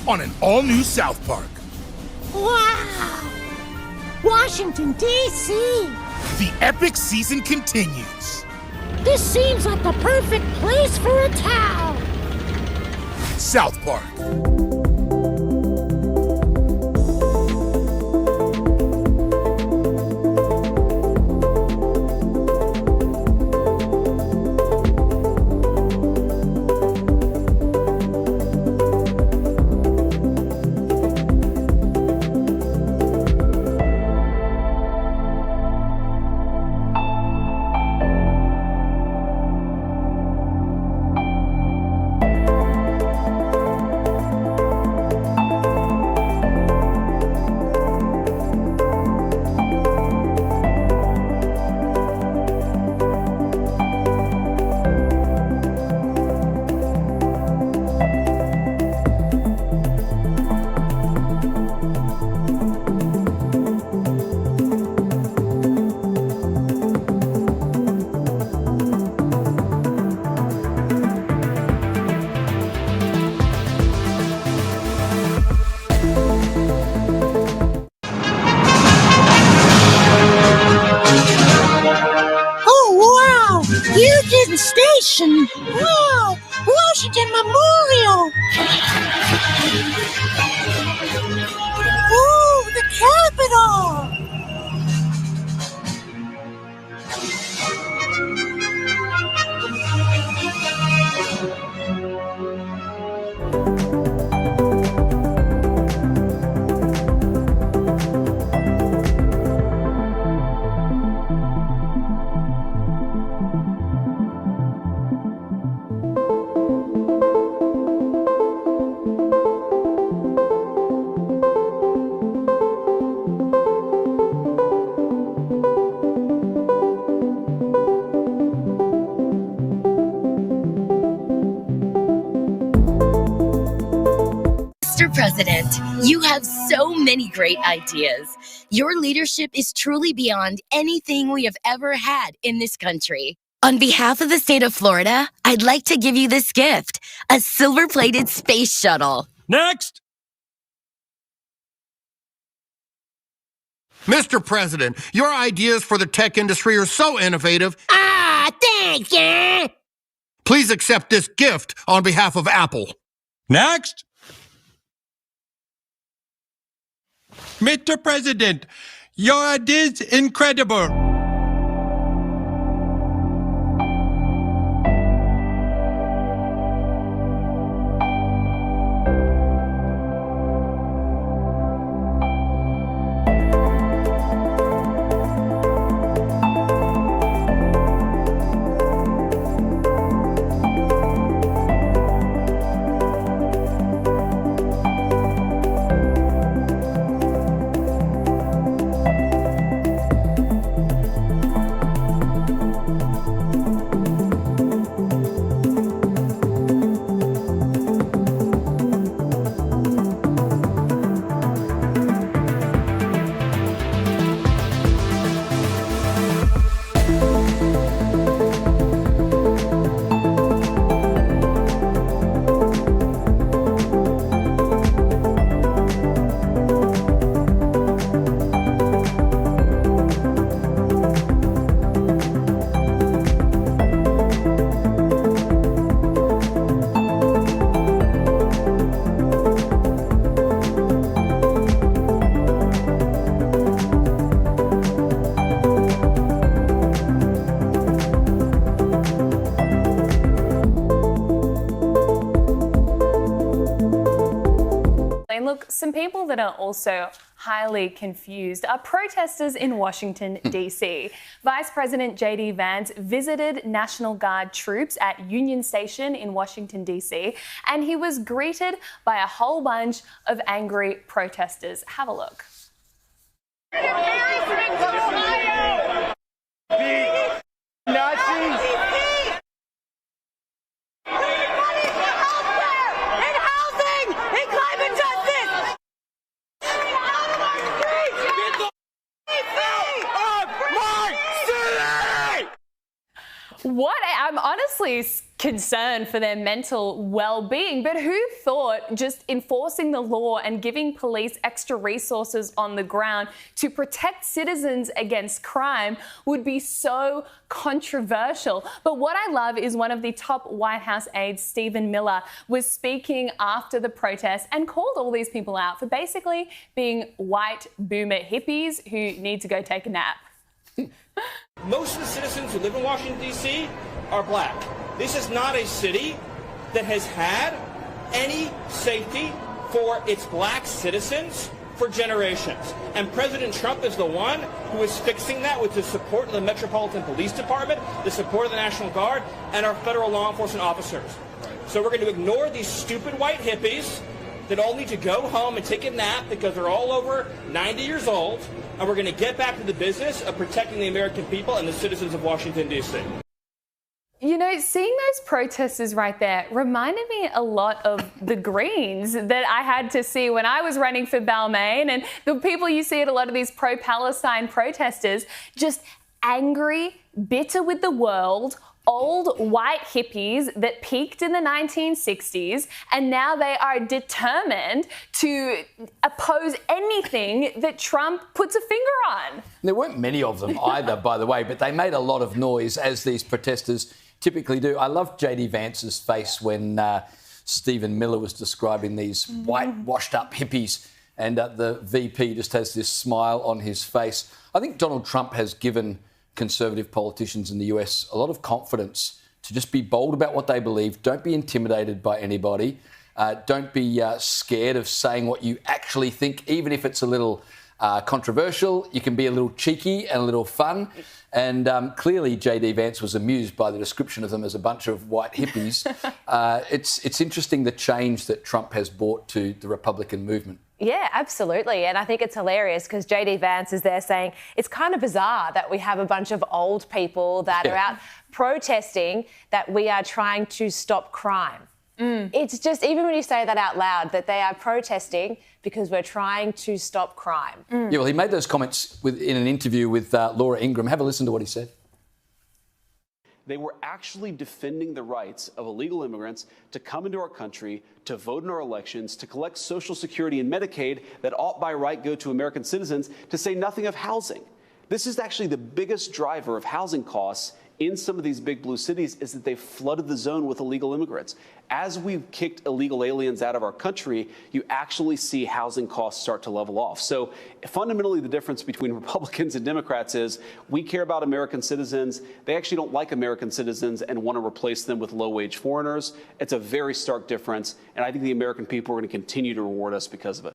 on an all-new South Park. Wow! Washington, D.C. The epic season continues. This seems like the perfect place for a town. South Park. Union Station! Wow! Washington Memorial! Oh, the Capitol! Mr. President, you have so many great ideas. Your leadership is truly beyond anything we have ever had in this country. On behalf of the state of Florida, I'd like to give you this gift, a silver-plated space shuttle. Next! Mr. President, your ideas for the tech industry are so innovative. Thanks, yeah. Please accept this gift on behalf of Apple. Next! Mr. President, your idea is incredible. And look, some people that are also highly confused are protesters in Washington, D.C. Vice President J.D. Vance visited National Guard troops at Union Station in Washington, D.C., and he was greeted by a whole bunch of angry protesters. Have a look. What? I'm honestly concern for their mental well-being. But who thought just enforcing the law and giving police extra resources on the ground to protect citizens against crime would be so controversial? But what I love is one of the top White House aides, Stephen Miller, was speaking after the protest and called all these people out for basically being white boomer hippies who need to go take a nap. Most of the citizens who live in Washington, D.C. are black. This is not a city that has had any safety for its black citizens for generations. And President Trump is the one who is fixing that with the support of the Metropolitan Police Department, the support of the National Guard, and our federal law enforcement officers. So we're going to ignore these stupid white hippies that all need to go home and take a nap because they're all over 90 years old, and we're going to get back to the business of protecting the American people and the citizens of Washington, D.C. You know, seeing those protesters right there reminded me a lot of the Greens that I had to see when I was running for Balmain, and the people you see at a lot of these pro-Palestine protesters, just angry, bitter with the world, old white hippies that peaked in the 1960s, and now they are determined to oppose anything that Trump puts a finger on. There weren't many of them either, by the way, but they made a lot of noise, as these protesters typically do. I loved JD Vance's face when Stephen Miller was describing these white, washed-up hippies, and the VP just has this smile on his face. I think Donald Trump has given Conservative politicians in the US a lot of confidence to just be bold about what they believe. Don't be intimidated by anybody. Don't be scared of saying what you actually think, even if it's a little controversial. You can be a little cheeky and a little fun. And clearly JD Vance was amused by the description of them as a bunch of white hippies. It's interesting the change that Trump has brought to the Republican movement. Yeah, absolutely. And I think it's hilarious because JD Vance is there saying it's kind of bizarre that we have a bunch of old people that are out protesting that we are trying to stop crime. It's just, even when you say that out loud, that they are protesting because we're trying to stop crime. Yeah, well, he made those comments in an interview with Laura Ingraham. Have a listen to what he said. They were actually defending the rights of illegal immigrants to come into our country, to vote in our elections, to collect Social Security and Medicaid that ought by right go to American citizens, to say nothing of housing. This is actually the biggest driver of housing costs in some of these big blue cities, is that they've flooded the zone with illegal immigrants. As we've kicked illegal aliens out of our country, you actually see housing costs start to level off. So fundamentally, the difference between Republicans and Democrats is we care about American citizens. They actually don't like American citizens and want to replace them with low-wage foreigners. It's a very stark difference, and I think the American people are going to continue to reward us because of it.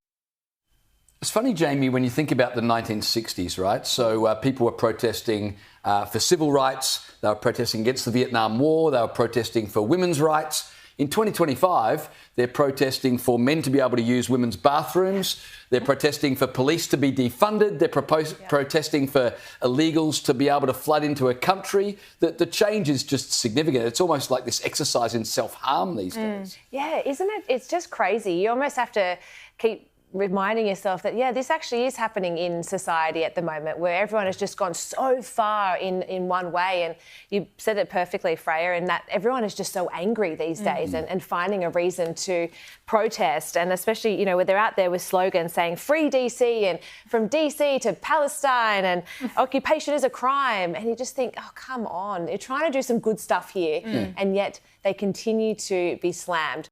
It's funny, Jamie, when you think about the 1960s, right? So people were protesting for civil rights. They were protesting against the Vietnam War. They were protesting for women's rights. In 2025, they're protesting for men to be able to use women's bathrooms. They're protesting for police to be defunded. They're protesting for illegals to be able to flood into a country. The change is just significant. It's almost like this exercise in self-harm these days. Yeah, isn't it? It's just crazy. You almost have to keep reminding yourself that, yeah, this actually is happening in society at the moment, where everyone has just gone so far in one way. And you said it perfectly, Freya, in that everyone is just so angry these days and finding a reason to protest. And especially, you know, where they're out there with slogans saying free DC and from DC to Palestine and occupation is a crime. And you just think, oh, come on, you're trying to do some good stuff here. And yet they continue to be slammed.